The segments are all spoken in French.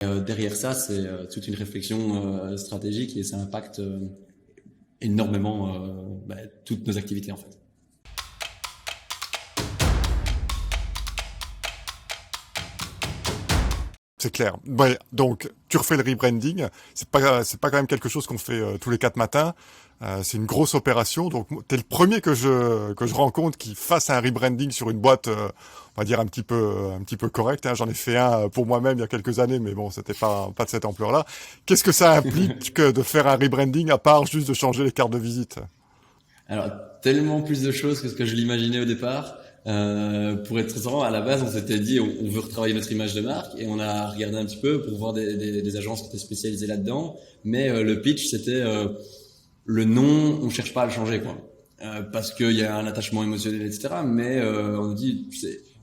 Derrière ça, c'est toute une réflexion stratégique et ça impacte énormément toutes nos activités en fait. C'est clair. Ouais, donc, tu refais le rebranding. C'est pas quand même quelque chose qu'on fait tous les 4 matins. C'est une grosse opération. Donc, t'es le premier que je rencontre qui fasse un rebranding sur une boîte, on va dire un petit peu correcte. Hein. J'en ai fait un pour moi-même il y a quelques années, mais bon, c'était pas de cette ampleur-là. Qu'est-ce que ça implique que de faire un rebranding à part juste de changer les cartes de visite? Alors, tellement plus de choses que ce que je l'imaginais au départ. Pour être très franc, à la base, on s'était dit on veut retravailler notre image de marque et on a regardé un petit peu pour voir des agences qui étaient spécialisées là-dedans. Mais le pitch, c'était le nom, on cherche pas à le changer, quoi. Parce qu'il y a un attachement émotionnel, etc. Mais on dit,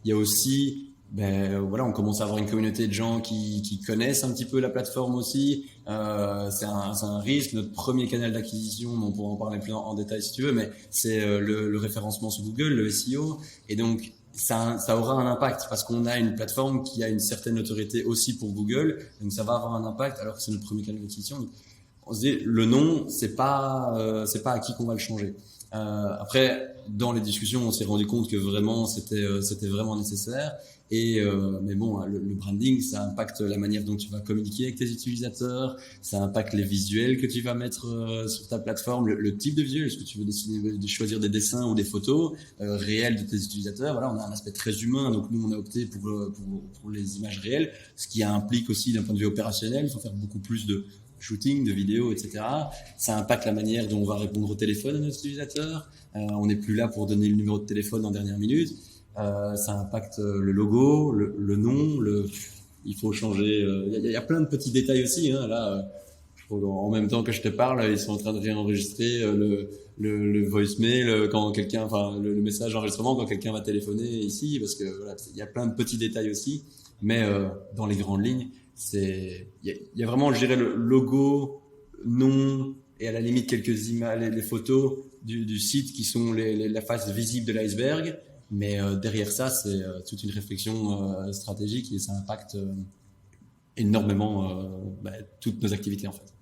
il y a aussi, voilà, on commence à avoir une communauté de gens qui connaissent un petit peu la plateforme aussi. C'est un risque. Notre premier canal d'acquisition, on pourra en parler plus en détail si tu veux, mais c'est le référencement sur Google, le SEO. Et donc, ça aura un impact parce qu'on a une plateforme qui a une certaine autorité aussi pour Google. Donc, ça va avoir un impact alors que c'est notre premier canal d'acquisition. Donc, on se dit le nom, c'est pas à qui qu'on va le changer. Après, dans les discussions, on s'est rendu compte que vraiment c'était vraiment nécessaire. Et mais bon, le branding, ça impacte la manière dont tu vas communiquer avec tes utilisateurs, ça impacte les visuels que tu vas mettre sur ta plateforme, le type de visuel, est-ce que tu veux de choisir des dessins ou des photos réelles de tes utilisateurs. Voilà, on a un aspect très humain, donc nous on a opté pour les images réelles, ce qui implique aussi d'un point de vue opérationnel, il faut faire beaucoup plus de shooting, de vidéos, etc. Ça impacte la manière dont on va répondre au téléphone à nos utilisateurs. On n'est plus là pour donner le numéro de téléphone en dernière minute. Ça impacte le logo, le nom, il faut changer. Il y a plein de petits détails aussi. Hein. Là, en même temps que je te parle, ils sont en train de réenregistrer le voicemail quand quelqu'un, enfin le message d'enregistrement quand quelqu'un va téléphoner ici, parce que voilà, il y a plein de petits détails aussi. Mais dans les grandes lignes, il y a vraiment, je dirais, le logo, nom et à la limite quelques images, les photos du site qui sont la face visible de l'iceberg. Mais derrière ça, c'est toute une réflexion stratégique et ça impacte énormément toutes nos activités en fait.